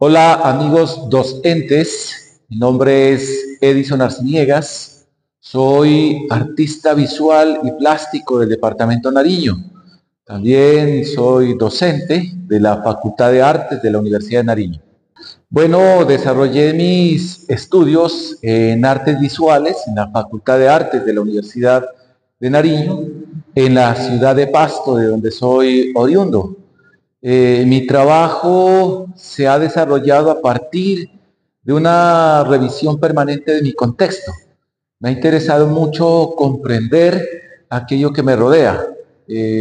Hola amigos docentes, mi nombre es Edison Arciniegas, soy artista visual y plástico del Departamento Nariño. También soy docente de la Facultad de Artes de la Universidad de Nariño. Bueno, desarrollé mis estudios en artes visuales en la Facultad de Artes de la Universidad de Nariño, en la ciudad de Pasto, de donde soy oriundo. Mi trabajo se ha desarrollado a partir de una revisión permanente de mi contexto. Me ha interesado mucho comprender aquello que me rodea.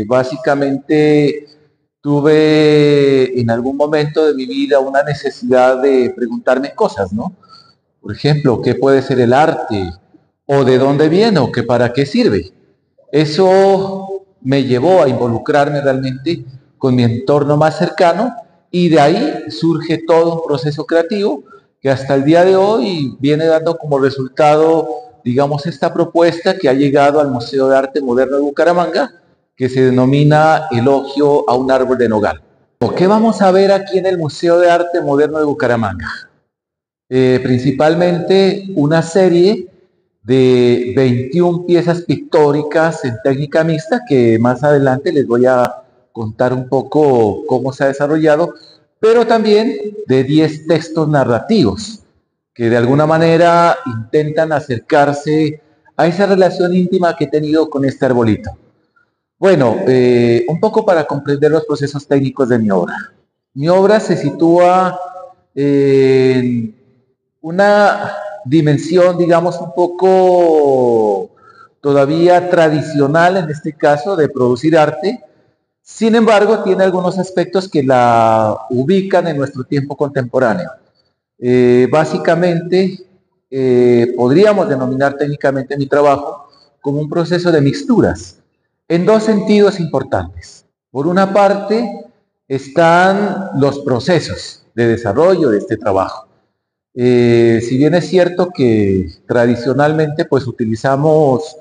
Básicamente tuve en algún momento de mi vida una necesidad de preguntarme cosas, ¿no? Por ejemplo, ¿qué puede ser el arte? ¿O de dónde viene? ¿O qué para qué sirve? Eso me llevó a involucrarme realmente con mi entorno más cercano y de ahí surge todo un proceso creativo que hasta el día de hoy viene dando como resultado, digamos, esta propuesta que ha llegado al Museo de Arte Moderno de Bucaramanga, que se denomina Elogio a un árbol de nogal. ¿Qué vamos a ver aquí en el Museo de Arte Moderno de Bucaramanga? Principalmente una serie de 21 piezas pictóricas en técnica mixta que más adelante les voy a contar un poco cómo se ha desarrollado, pero también de 10 textos narrativos que de alguna manera intentan acercarse a esa relación íntima que he tenido con este arbolito. Bueno, un poco para comprender los procesos técnicos de mi obra. Mi obra se sitúa en una dimensión, digamos, un poco todavía tradicional, en este caso, de producir arte. Sin embargo, tiene algunos aspectos que la ubican en nuestro tiempo contemporáneo. Básicamente, podríamos denominar técnicamente mi trabajo como un proceso de mixturas, en dos sentidos importantes. Por una parte, están los procesos de desarrollo de este trabajo. Si bien es cierto que tradicionalmente pues utilizamos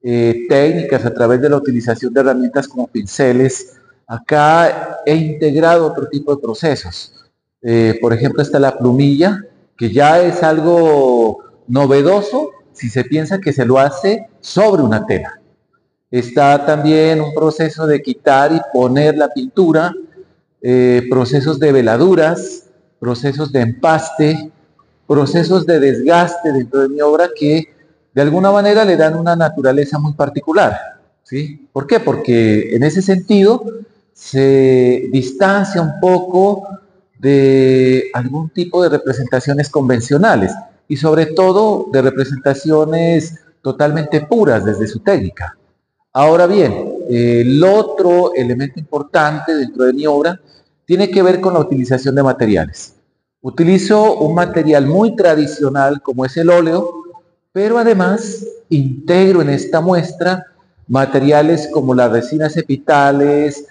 técnicas a través de la utilización de herramientas como pinceles, acá he integrado otro tipo de procesos. Por ejemplo, está la plumilla, que ya es algo novedoso si se piensa que se lo hace sobre una tela. Está también un proceso de quitar y poner la pintura, procesos de veladuras, procesos de empaste, procesos de desgaste dentro de mi obra que de alguna manera le dan una naturaleza muy particular. ¿Sí? ¿Por qué? Porque en ese sentido se distancia un poco de algún tipo de representaciones convencionales y sobre todo de representaciones totalmente puras desde su técnica. Ahora bien, el otro elemento importante dentro de mi obra tiene que ver con la utilización de materiales. Utilizo un material muy tradicional como es el óleo, pero además integro en esta muestra materiales como las resinas epitales,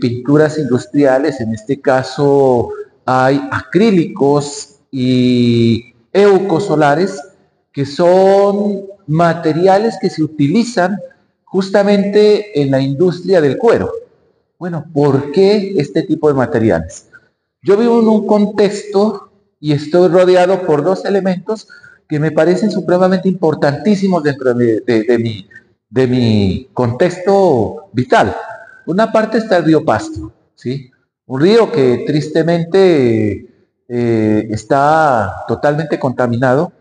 pinturas industriales, en este caso hay acrílicos y eucosolares, que son materiales que se utilizan justamente en la industria del cuero. Bueno, ¿por qué este tipo de materiales? Yo vivo en un contexto y estoy rodeado por dos elementos que me parecen supremamente importantísimos dentro de mi contexto vital. Una parte está el río Pasto, ¿sí? Un río que tristemente está totalmente contaminado,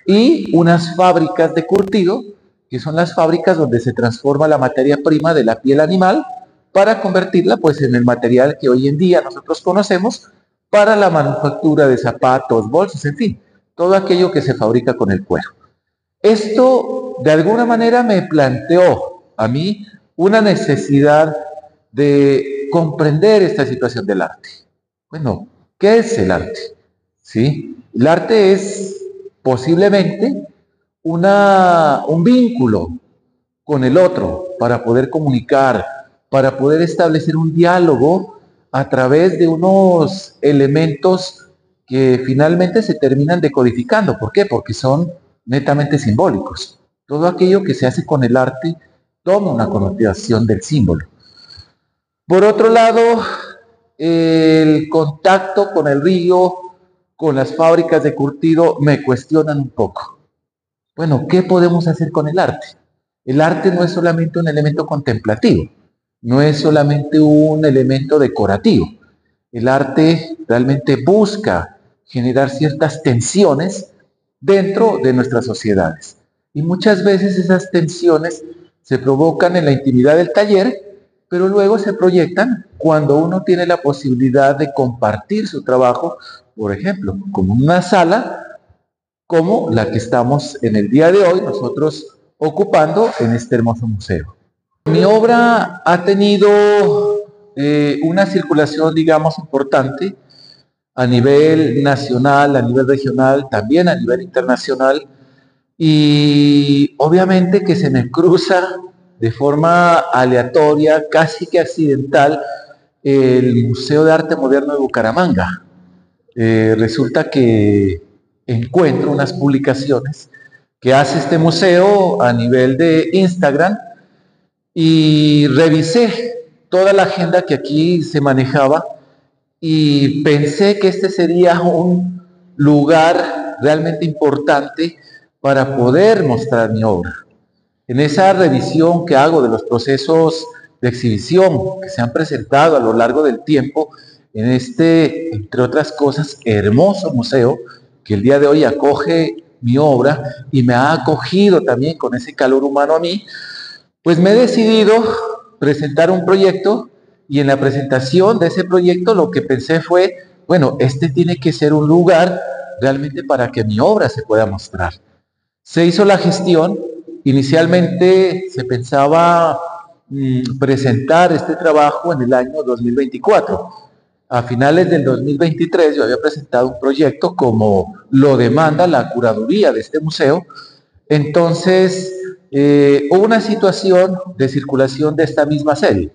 y unas fábricas de curtido, que son las fábricas donde se transforma la materia prima de la piel animal para convertirla pues en el material que hoy en día nosotros conocemos para la manufactura de zapatos, bolsos, en fin, todo aquello que se fabrica con el cuero. Esto de alguna manera me planteó a mí una necesidad de comprender esta situación del arte. Bueno, ¿qué es el arte? ¿Sí? El arte es posiblemente un vínculo con el otro para poder comunicar, para poder establecer un diálogo a través de unos elementos que finalmente se terminan decodificando. ¿Por qué? Porque son netamente simbólicos. Todo aquello que se hace con el arte toma una connotación del símbolo. Por otro lado, el contacto con el río con las fábricas de curtido me cuestionan un poco. Bueno, ¿qué podemos hacer con el arte? El arte no es solamente un elemento contemplativo, no es solamente un elemento decorativo. El arte realmente busca generar ciertas tensiones dentro de nuestras sociedades. Y muchas veces esas tensiones se provocan en la intimidad del taller, pero luego se proyectan cuando uno tiene la posibilidad de compartir su trabajo, por ejemplo, como una sala como la que estamos en el día de hoy nosotros ocupando en este hermoso museo. Mi obra ha tenido una circulación, digamos, importante a nivel nacional, a nivel regional, también a nivel internacional, y obviamente que se me cruza de forma aleatoria, casi que accidental, el Museo de Arte Moderno de Bucaramanga. Resulta que encuentro unas publicaciones que hace este museo a nivel de Instagram y revisé toda la agenda que aquí se manejaba y pensé que este sería un lugar realmente importante para poder mostrar mi obra. En esa revisión que hago de los procesos de exhibición que se han presentado a lo largo del tiempo en este, entre otras cosas, hermoso museo que el día de hoy acoge mi obra y me ha acogido también con ese calor humano a mí, pues me he decidido presentar un proyecto y en la presentación de ese proyecto lo que pensé fue, bueno, este tiene que ser un lugar realmente para que mi obra se pueda mostrar. Se hizo la gestión, inicialmente se pensaba presentar este trabajo en el año 2024. A finales del 2023 yo había presentado un proyecto como lo demanda la curaduría de este museo. Entonces hubo una situación de circulación de esta misma serie.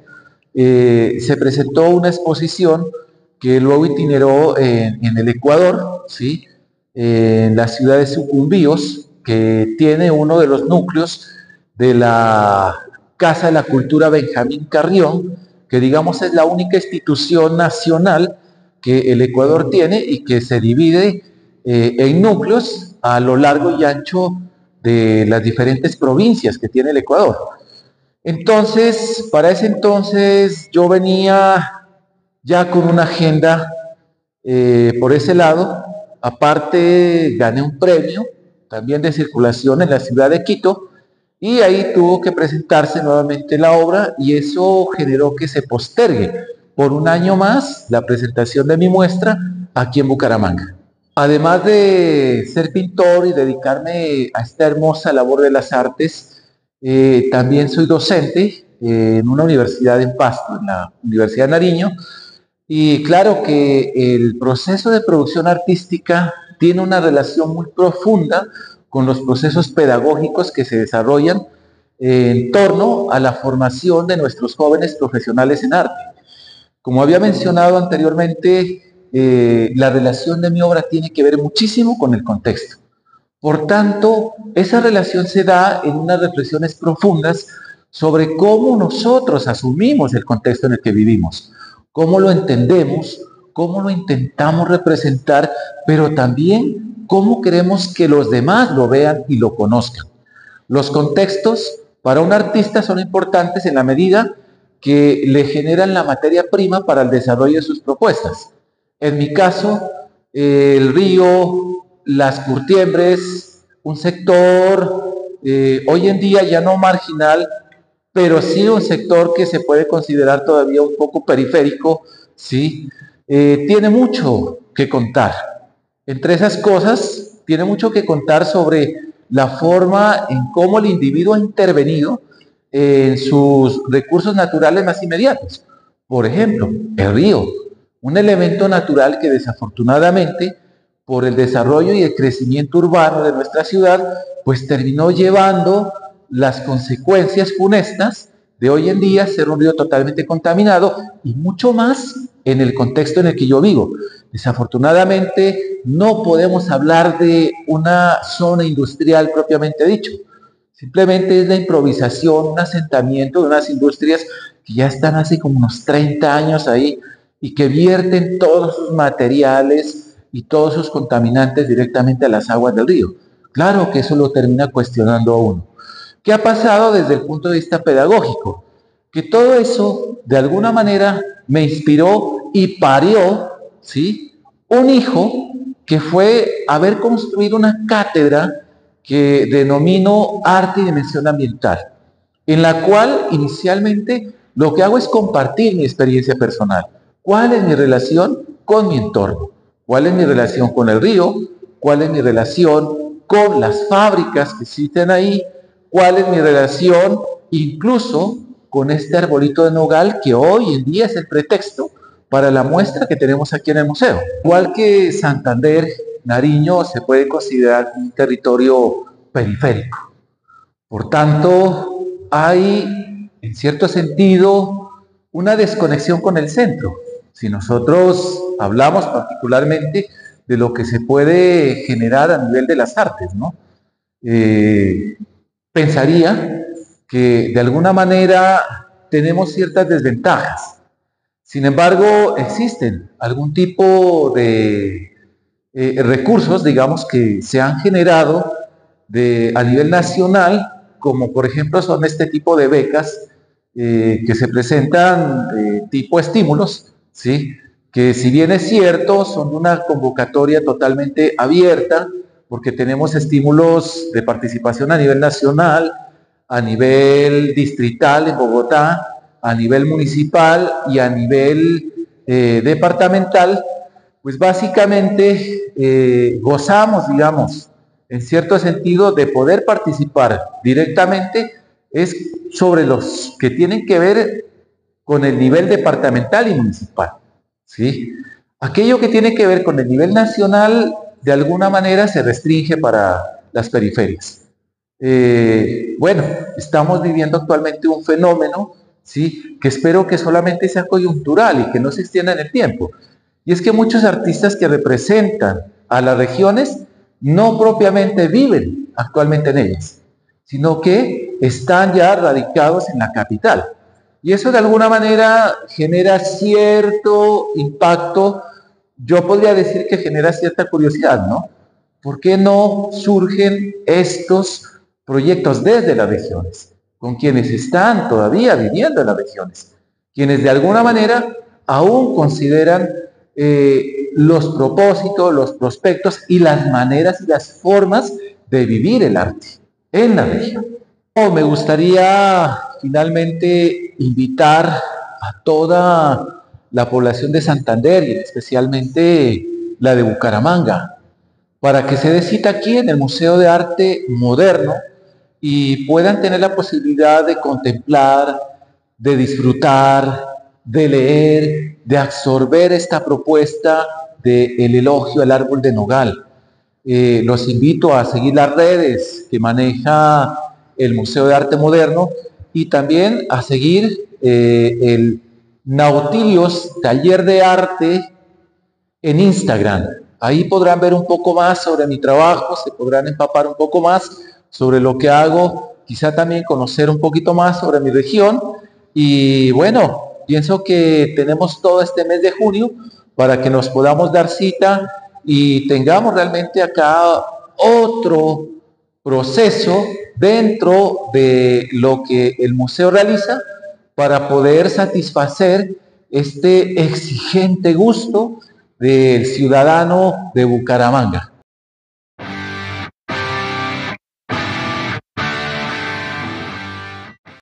Se presentó una exposición que luego itineró en el Ecuador, ¿sí? En la ciudad de Sucumbíos, que tiene uno de los núcleos de la Casa de la Cultura Benjamín Carrión, que digamos es la única institución nacional que el Ecuador tiene y que se divide en núcleos a lo largo y ancho de las diferentes provincias que tiene el Ecuador. Entonces, para ese entonces yo venía ya con una agenda por ese lado. Aparte, gané un premio también de circulación en la ciudad de Quito y ahí tuvo que presentarse nuevamente la obra y eso generó que se postergue por un año más la presentación de mi muestra aquí en Bucaramanga. Además de ser pintor y dedicarme a esta hermosa labor de las artes, también soy docente en una universidad en Pasto, en la Universidad de Nariño, y claro que el proceso de producción artística tiene una relación muy profunda con los procesos pedagógicos que se desarrollan en torno a la formación de nuestros jóvenes profesionales en arte. Como había mencionado anteriormente, la relación de mi obra tiene que ver muchísimo con el contexto. Por tanto, esa relación se da en unas reflexiones profundas sobre cómo nosotros asumimos el contexto en el que vivimos, cómo lo entendemos, cómo lo intentamos representar, pero también cómo queremos que los demás lo vean y lo conozcan. Los contextos para un artista son importantes en la medida que le generan la materia prima para el desarrollo de sus propuestas. En mi caso, el río, las curtiembres, un sector hoy en día ya no marginal, pero sí un sector que se puede considerar todavía un poco periférico, ¿sí? Tiene mucho que contar. Entre esas cosas, tiene mucho que contar sobre la forma en cómo el individuo ha intervenido en sus recursos naturales más inmediatos. Por ejemplo, el río, un elemento natural que desafortunadamente, por el desarrollo y el crecimiento urbano de nuestra ciudad, pues terminó llevando las consecuencias funestas de hoy en día ser un río totalmente contaminado y mucho más en el contexto en el que yo vivo. Desafortunadamente no podemos hablar de una zona industrial propiamente dicho. Simplemente es la improvisación, un asentamiento de unas industrias que ya están hace como unos 30 años ahí y que vierten todos sus materiales y todos sus contaminantes directamente a las aguas del río. Claro que eso lo termina cuestionando a uno. ¿Qué ha pasado desde el punto de vista pedagógico? Que todo eso, de alguna manera, me inspiró y parió, ¿sí?, un hijo que fue haber construido una cátedra que denomino Arte y Dimensión Ambiental, en la cual inicialmente lo que hago es compartir mi experiencia personal. ¿Cuál es mi relación con mi entorno? ¿Cuál es mi relación con el río? ¿Cuál es mi relación con las fábricas que existen ahí? ¿Cuál es mi relación incluso con este arbolito de nogal que hoy en día es el pretexto para la muestra que tenemos aquí en el museo? Igual que Santander, Nariño se puede considerar un territorio periférico. Por tanto, hay, en cierto sentido, una desconexión con el centro. Si nosotros hablamos particularmente de lo que se puede generar a nivel de las artes, ¿no? Pensaría que de alguna manera tenemos ciertas desventajas. Sin embargo, existen algún tipo de recursos, digamos, que se han generado a nivel nacional, como por ejemplo son este tipo de becas que se presentan tipo estímulos, ¿sí?, que si bien es cierto, son una convocatoria totalmente abierta, porque tenemos estímulos de participación a nivel nacional, a nivel distrital en Bogotá, a nivel municipal y a nivel departamental. Pues básicamente gozamos, digamos, en cierto sentido, de poder participar directamente, es sobre los que tienen que ver con el nivel departamental y municipal, ¿sí? Aquello que tiene que ver con el nivel nacional, de alguna manera se restringe para las periferias. Bueno, estamos viviendo actualmente un fenómeno, ¿sí?, que espero que solamente sea coyuntural y que no se extienda en el tiempo. Y es que muchos artistas que representan a las regiones no propiamente viven actualmente en ellas, sino que están ya radicados en la capital. Y eso de alguna manera genera cierto impacto, yo podría decir que genera cierta curiosidad, ¿no? ¿Por qué no surgen estos proyectos desde las regiones, con quienes están todavía viviendo en las regiones, quienes de alguna manera aún consideran los propósitos, los prospectos y las maneras y las formas de vivir el arte en la región? Me gustaría finalmente invitar a toda la población de Santander y especialmente la de Bucaramanga para que se dé cita aquí en el Museo de Arte Moderno y puedan tener la posibilidad de contemplar, de disfrutar, de leer, de absorber esta propuesta del elogio al árbol de nogal. Los invito a seguir las redes que maneja el Museo de Arte Moderno y también a seguir el Nautilios Taller de Arte en Instagram. Ahí podrán ver un poco más sobre mi trabajo, se podrán empapar un poco más sobre lo que hago, quizá también conocer un poquito más sobre mi región. Y bueno, pienso que tenemos todo este mes de junio para que nos podamos dar cita y tengamos realmente acá otro proceso dentro de lo que el museo realiza para poder satisfacer este exigente gusto del ciudadano de Bucaramanga.